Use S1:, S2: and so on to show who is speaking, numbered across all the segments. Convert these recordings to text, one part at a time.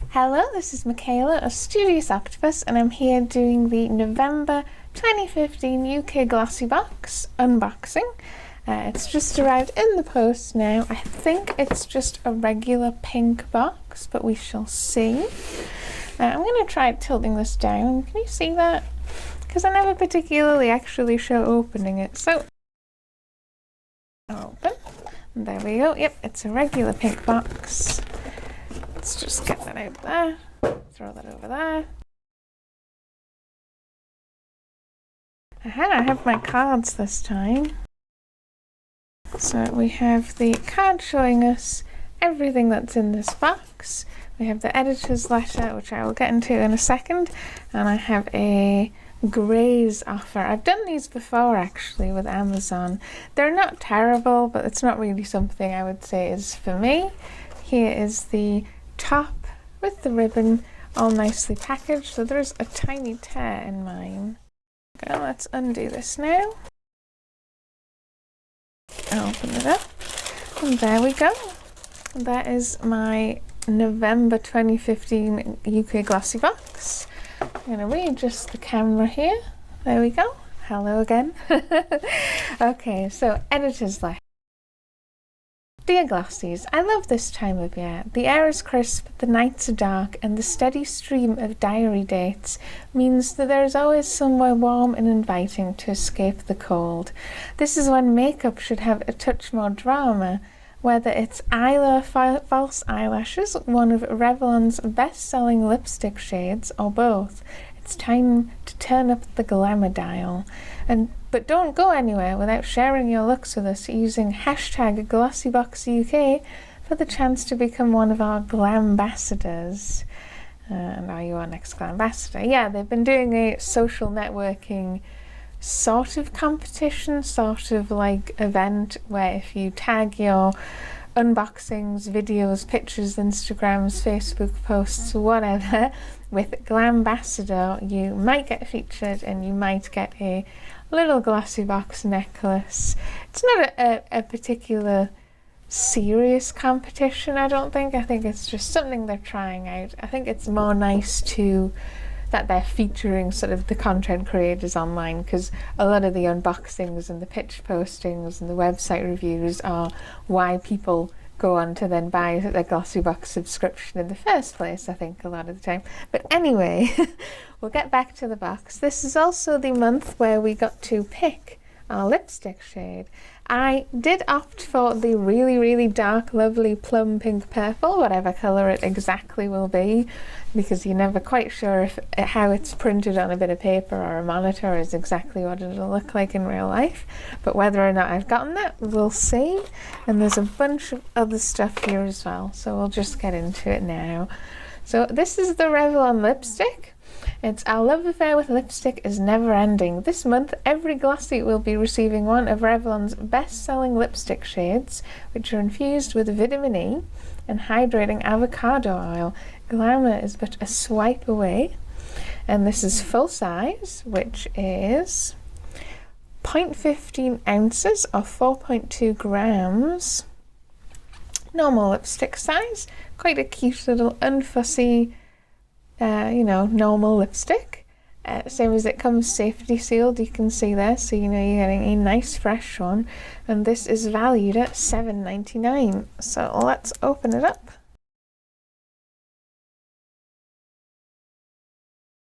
S1: Hello, this is Michaela of Studious Octopus, and I'm here doing the November 2015 UK GlossyBox unboxing. It's just arrived in the post now. I think it's just a regular pink box, but we shall see. I'm going to try tilting this down. Can you see that? Because I never particularly actually show opening it. So, open. And there we go. Yep, it's a regular pink box. Let's just get that out there, throw that over there. Aha, I have my cards this time. So we have the card showing us everything that's in this box. We have the editor's letter, which I will get into in a second, and I have a Graze offer. I've done these before actually with Amazon. They're not terrible, but it's not really something I would say is for me. Here is the top with the ribbon all nicely packaged, so there's a tiny tear in mine. Okay, let's undo this now. Open it up, and there we go. That is my November 2015 UK GlossyBox. I'm going to readjust the camera here. There we go. Hello again. Okay, so editor's letter. Dear Glossies, I love this time of year. The air is crisp, the nights are dark, and the steady stream of diary dates means that there is always somewhere warm and inviting to escape the cold. This is when makeup should have a touch more drama, whether it's eyeliner false eyelashes, one of Revlon's best-selling lipstick shades, or both. It's time to turn up the glamour dial. But don't go anywhere without sharing your looks with us using hashtag GlossyBox UK for the chance to become one of our glambassadors. And are you our next glambassador? Yeah, they've been doing a social networking sort of competition, sort of like event, where if you tag your unboxings, videos, pictures, Instagrams, Facebook posts, whatever, with glambassador, you might get featured and you might get a little GlossyBox necklace. It's not a particular serious competition, I don't think. I think it's just something they're trying out. I think it's more nice that they're featuring sort of the content creators online, because a lot of the unboxings and the pitch postings and the website reviews are why people go on to then buy the GlossyBox subscription in the first place, I think, a lot of the time. But anyway, we'll get back to the box. This is also the month where we got to pick our lipstick shade. I did opt for the really, really dark, lovely plum pink purple, whatever colour it exactly will be, because you're never quite sure if how it's printed on a bit of paper or a monitor is exactly what it'll look like in real life. But whether or not I've gotten that, we'll see. And there's a bunch of other stuff here as well, so we'll just get into it now. So this is the Revlon lipstick. It's Our Love Affair with Lipstick is Never Ending. This month, every Glossy will be receiving one of Revlon's best-selling lipstick shades, which are infused with vitamin E and hydrating avocado oil. Glamour is but a swipe away. And this is full size, which is 0.15 ounces or 4.2 grams. Normal lipstick size. Quite a cute little unfussy normal lipstick. Same as it comes safety sealed, you can see there, so you know you're getting a nice fresh one. And this is valued at $7.99. So let's open it up.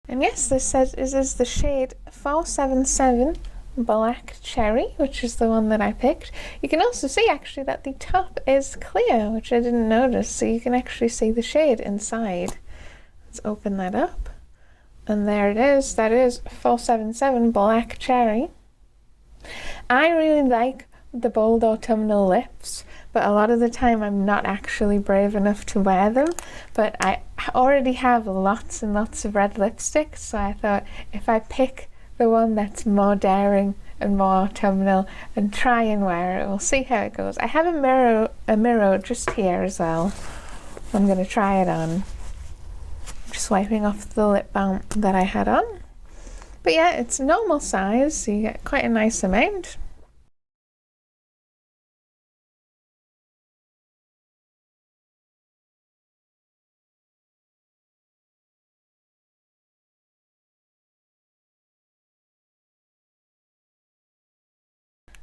S1: And yes, this is the shade 477 Black Cherry, which is the one that I picked. You can also see actually that the top is clear, which I didn't notice, so you can actually see the shade inside. Let's open that up, and there it is. That is 477 Black Cherry. I really like the bold autumnal lips, but a lot of the time I'm not actually brave enough to wear them. But I already have lots and lots of red lipstick, so I thought if I pick the one that's more daring and more autumnal and try and wear it, we'll see how it goes. I have a mirror just here as well. I'm going to try it on. Just wiping off the lip balm that I had on. But yeah, it's normal size, so you get quite a nice amount.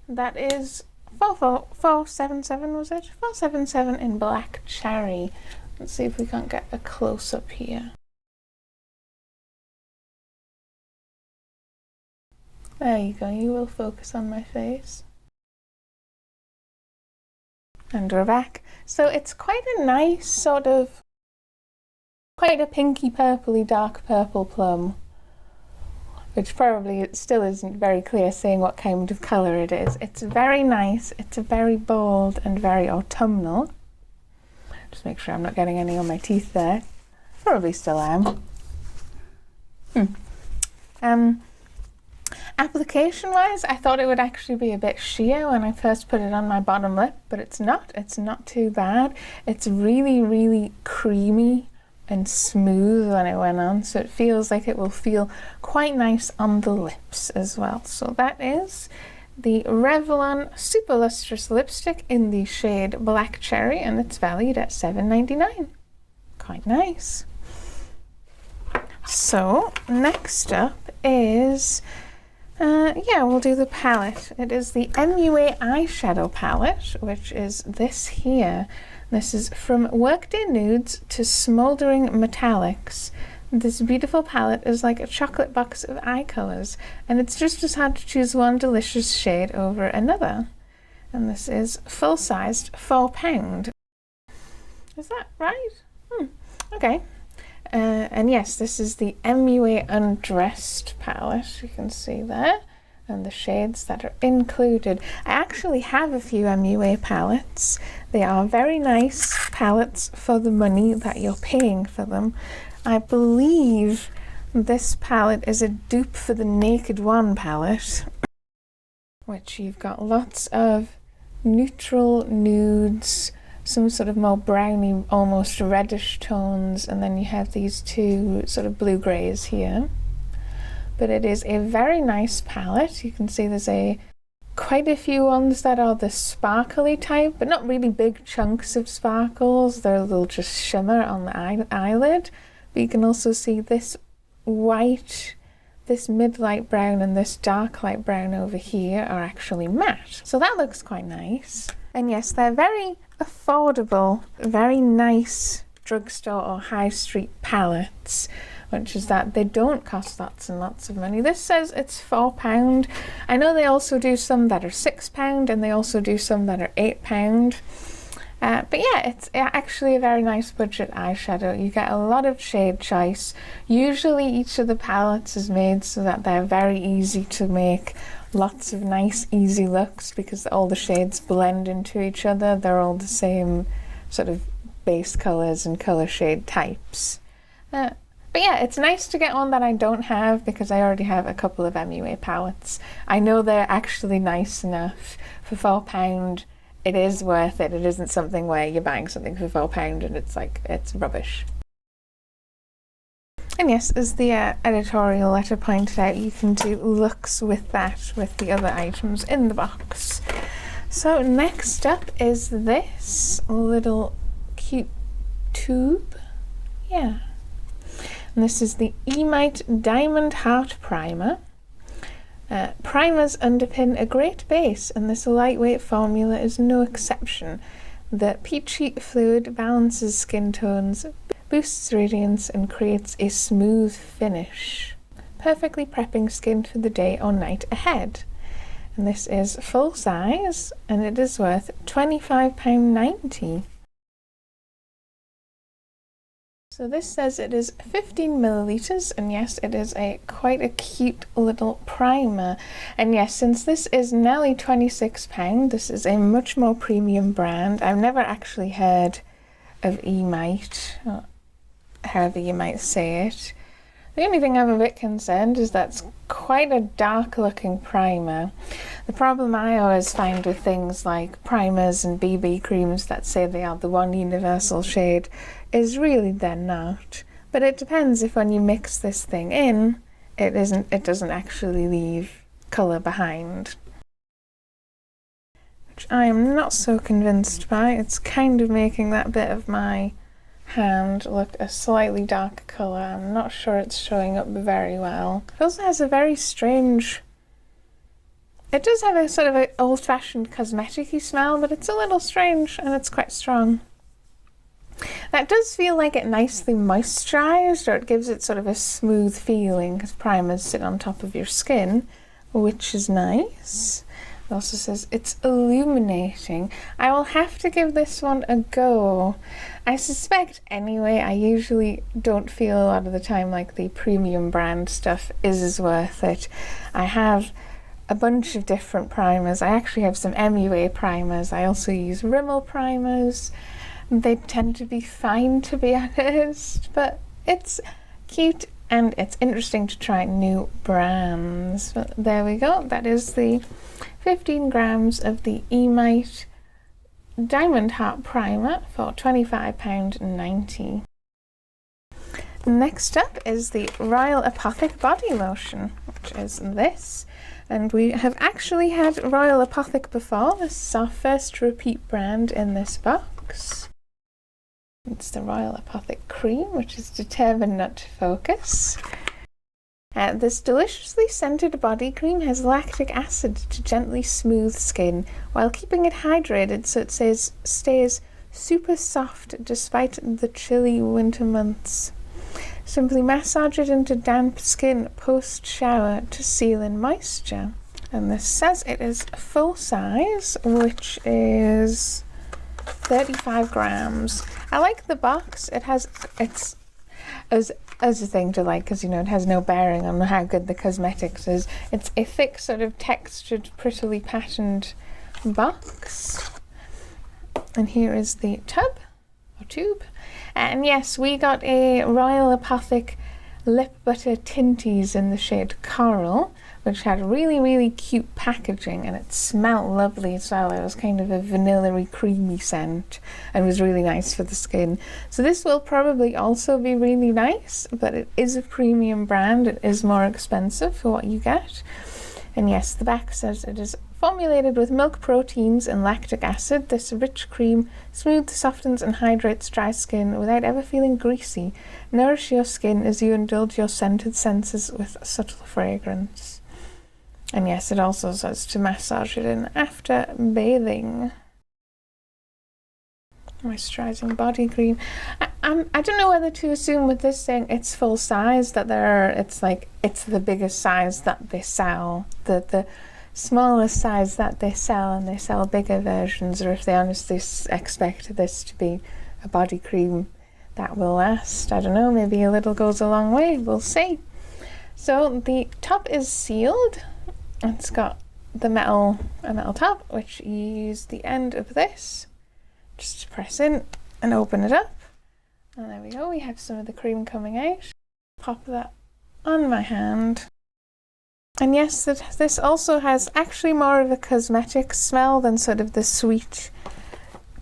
S1: That is 477, was it? 477 in Black Cherry. Let's see if we can't get a close-up here. There you go, you will focus on my face. And we're back. So it's quite a nice sort of, quite a pinky purpley dark purple plum, which probably still isn't very clear saying what kind of colour it is. It's very nice, it's a very bold and very autumnal. Just make sure I'm not getting any on my teeth there. Probably still am. Application wise, I thought it would actually be a bit sheer when I first put it on my bottom lip, but it's not too bad. It's really, really creamy and smooth when it went on, so it feels like it will feel quite nice on the lips as well. So that is the Revlon Super Lustrous Lipstick in the shade Black Cherry, and it's valued at $7.99. Quite nice. So next up is we'll do the palette. It is the MUA eyeshadow palette, which is this here. This is From Workday Nudes to Smouldering Metallics. This beautiful palette is like a chocolate box of eye colours, and it's just as hard to choose one delicious shade over another. And this is full-sized £4. Is that right? Okay. And yes, this is the MUA Undressed palette, you can see there, and the shades that are included. I actually have a few MUA palettes. They are very nice palettes for the money that you're paying for them. I believe this palette is a dupe for the Naked One palette, which you've got lots of neutral nudes, some sort of more browny, almost reddish tones, and then you have these two sort of blue greys here. But it is a very nice palette. You can see there's quite a few ones that are the sparkly type, but not really big chunks of sparkles. They'll just shimmer on the eyelid. But you can also see this white, this mid light brown, and this dark light brown over here are actually matte. So that looks quite nice. And yes, they're very affordable, very nice drugstore or high street palettes, which is that they don't cost lots and lots of money. This says it's £4. I know they also do some that are £6, and they also do some that are £8. But yeah, it's actually a very nice budget eyeshadow. You get a lot of shade choice. Usually each of the palettes is made so that they're very easy to make. Lots of nice easy looks because all the shades blend into each other. They're all the same sort of base colors and color shade types. But yeah, it's nice to get one that I don't have because I already have a couple of MUA palettes. I know they're actually nice enough. For £4, it is worth it. It isn't something where you're buying something for £4 and it's like, it's rubbish. And yes, as the editorial letter pointed out, you can do looks with that, with the other items in the box. So next up is this little cute tube. Yeah. And this is the Emite Diamond Heart Primer. Primers underpin a great base, and this lightweight formula is no exception. The peachy fluid balances skin tones, boosts radiance, and creates a smooth finish, perfectly prepping skin for the day or night ahead. And this is full size, and it is worth £25.90. So this says it is 15 millilitres, and yes, it is quite a cute little primer. And yes, since this is nearly £26, this is a much more premium brand. I've never actually heard of Emite, or however you might say it. The only thing I'm a bit concerned is that's quite a dark looking primer. The problem I always find with things like primers and BB creams that say they are the one universal shade is really they're not. But it depends if when you mix this thing in, it doesn't actually leave colour behind. Which I am not so convinced by. It's kind of making that bit of my hand look a slightly darker colour. I'm not sure it's showing up very well. It also has a very strange It does have a sort of an old-fashioned cosmetic-y smell, but it's a little strange and it's quite strong. That does feel like it nicely moisturised, or it gives it sort of a smooth feeling because primers sit on top of your skin, which is nice. It also says it's illuminating. I will have to give this one a go. I suspect anyway, I usually don't feel a lot of the time like the premium brand stuff is as worth it. I have a bunch of different primers. I actually have some MUA primers. I also use Rimmel primers. They tend to be fine, to be honest, but it's cute and it's interesting to try new brands. But there we go. That is the 15 grams of the Emite Diamond Heart Primer for £25.90. Next up is the Royal Apothic Body Lotion, which is this. And we have actually had Royal Apothic before. This is our first repeat brand in this box. It's the Royal Apothic Cream, which is determined not to focus. This deliciously scented body cream has lactic acid to gently smooth skin while keeping it hydrated so it stays super soft despite the chilly winter months. Simply massage it into damp skin post-shower to seal in moisture. And this says it is full size, which is 35 grams. I like the box. It's as a thing to like, because you know it has no bearing on how good the cosmetics is. It's a thick, sort of textured, prettily patterned box. And here is the tub or tube. And yes, we got a Royal Apothic lip butter tinties in the shade Coral, which had really, really cute packaging, and it smelled lovely as well. It was kind of a vanilla-y, creamy scent and was really nice for the skin. So this will probably also be really nice, but it is a premium brand. It is more expensive for what you get. And yes, the back says it is formulated with milk proteins and lactic acid. This rich cream smooths, softens and hydrates dry skin without ever feeling greasy. Nourish your skin as you indulge your scented senses with subtle fragrance. And yes, it also says to massage it in after bathing. Moisturizing body cream. I don't know whether to assume with this thing it's full size, that it's the biggest size that they sell, the smallest size that they sell, and they sell bigger versions, or if they honestly expect this to be a body cream that will last. I don't know, maybe a little goes a long way, we'll see. So the top is sealed. It's got a metal top, which you use the end of this just to press in and open it up. And there we go, we have some of the cream coming out. Pop that on my hand. And yes, this also has actually more of a cosmetic smell than sort of the sweet,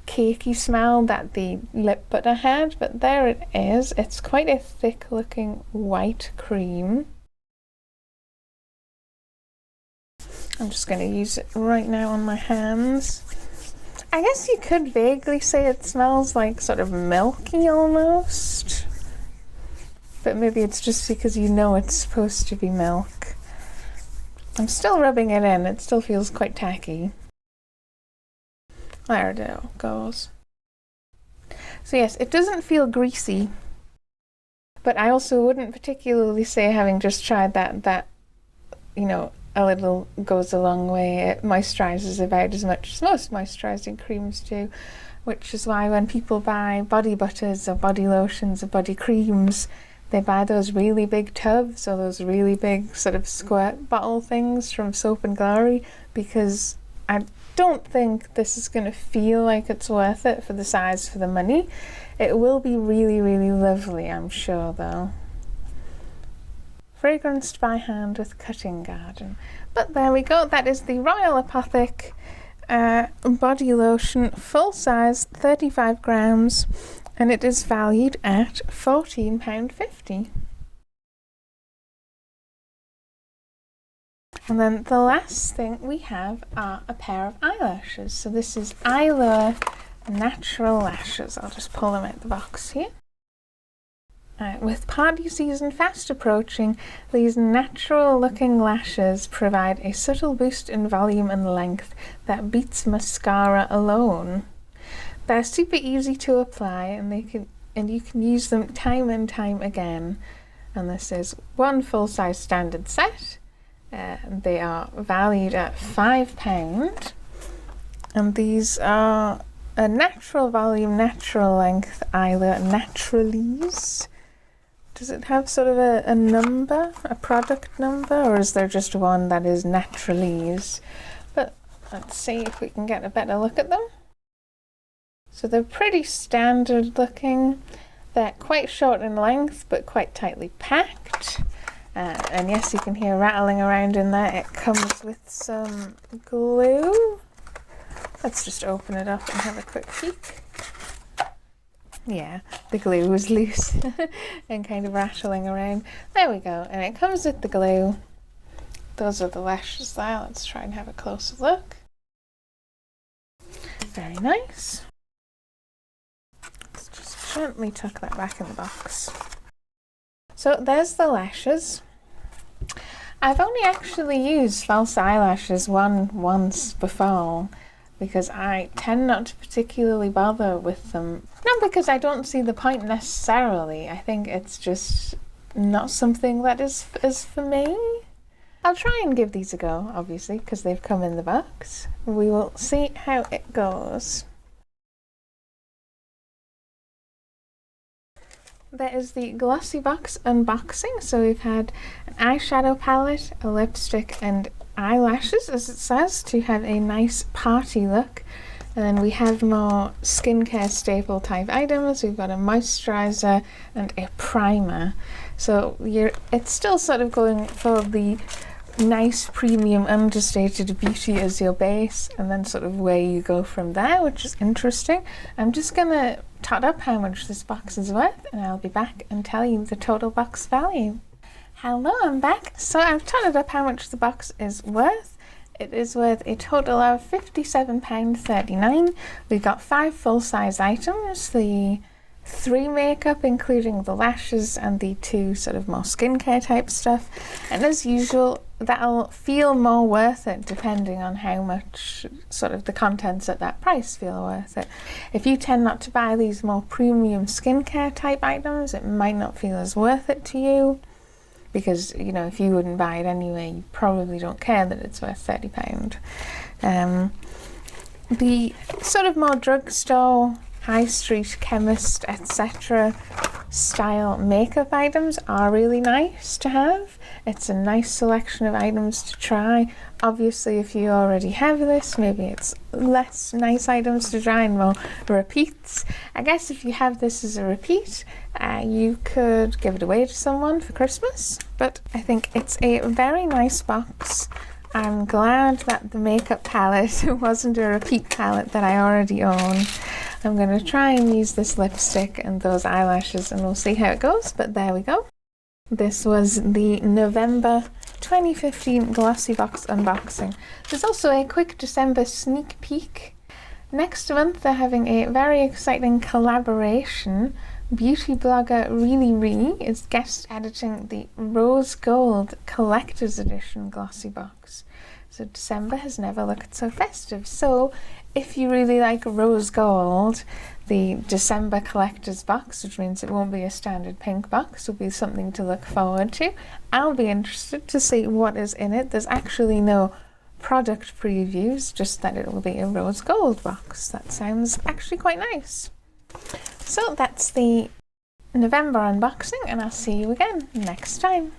S1: cakey smell that the lip butter had, but there it is. It's quite a thick looking white cream. I'm just going to use it right now on my hands. I guess you could vaguely say it smells like sort of milky almost, but maybe it's just because you know it's supposed to be milk. I'm still rubbing it in, it still feels quite tacky. There it goes. So yes, it doesn't feel greasy, but I also wouldn't particularly say, having just tried that you know, a little goes a long way. It moisturizes about as much as most moisturizing creams do, which is why when people buy body butters or body lotions or body creams, they buy those really big tubs or those really big sort of squirt bottle things from Soap and Glory, because I don't think this is going to feel like it's worth it for the size, for the money. It will be really, really lovely, I'm sure, though. Fragranced by hand with Cutting Garden. But there we go, that is the Royal Apothic body lotion, full size, 35 grams, and it is valued at £14.50. And then the last thing we have are a pair of eyelashes. So this is Eyelure Natural Lashes. I'll just pull them out the box here. With party season fast approaching, these natural looking lashes provide a subtle boost in volume and length that beats mascara alone. They're super easy to apply, and you can use them time and time again. And this is one full-size standard set. They are valued at £5, and these are a natural volume, natural length eyeliner, Naturalies. Does it have sort of a number, a product number, or is there just one that is Naturalies? But let's see if we can get a better look at them. So they're pretty standard looking. They're quite short in length, but quite tightly packed. And yes, you can hear rattling around in there. It comes with some glue. Let's just open it up and have a quick peek. Yeah, the glue was loose and kind of rattling around. There we go, and it comes with the glue. Those are the lashes there. Let's try and have a closer look. Very nice. Let's just gently tuck that back in the box. So there's the lashes. I've only actually used false eyelashes once before, because I tend not to particularly bother with them. Not because I don't see the point necessarily, I think it's just not something that is for me. I'll try and give these a go, obviously, because they've come in the box. We will see how it goes. There is the GlossyBox unboxing. So we've had an eyeshadow palette, a lipstick and eyelashes, as it says, to have a nice party look. And then we have more skincare staple type items. We've got a moisturizer and a primer. So it's still sort of going for the nice premium understated beauty as your base, and then sort of where you go from there, which is interesting. I'm just gonna tot up how much this box is worth, and I'll be back and tell you the total box value. Hello, I'm back. So I've totted up how much the box is worth. It is worth a total of £57.39. We've got 5 full-size items, the 3 makeup including the lashes and the 2 sort of more skincare type stuff, and as usual that'll feel more worth it depending on how much sort of the contents at that price feel worth it. If you tend not to buy these more premium skincare type items, it might not feel as worth it to you, because you know, if you wouldn't buy it anyway, you probably don't care that it's worth £30. The sort of more drugstore, high street chemist, etc. style makeup items are really nice to have. It's a nice selection of items to try. Obviously, if you already have this, maybe it's less nice items to try and more repeats. I guess if you have this as a repeat, you could give it away to someone for Christmas. But I think it's a very nice box. I'm glad that the makeup palette wasn't a repeat palette that I already own. I'm going to try and use this lipstick and those eyelashes, and we'll see how it goes, but there we go. This was the November 2015 GlossyBox unboxing. There's also a quick December sneak peek. Next month they're having a very exciting collaboration. Beauty blogger Really is guest editing the Rose Gold Collector's Edition GlossyBox. So December has never looked so festive. So if you really like rose gold, the December collector's box, which means it won't be a standard pink box, will be something to look forward to. I'll be interested to see what is in it. There's actually no product previews, just that it will be a rose gold box. That sounds actually quite nice. So that's the November unboxing, and I'll see you again next time.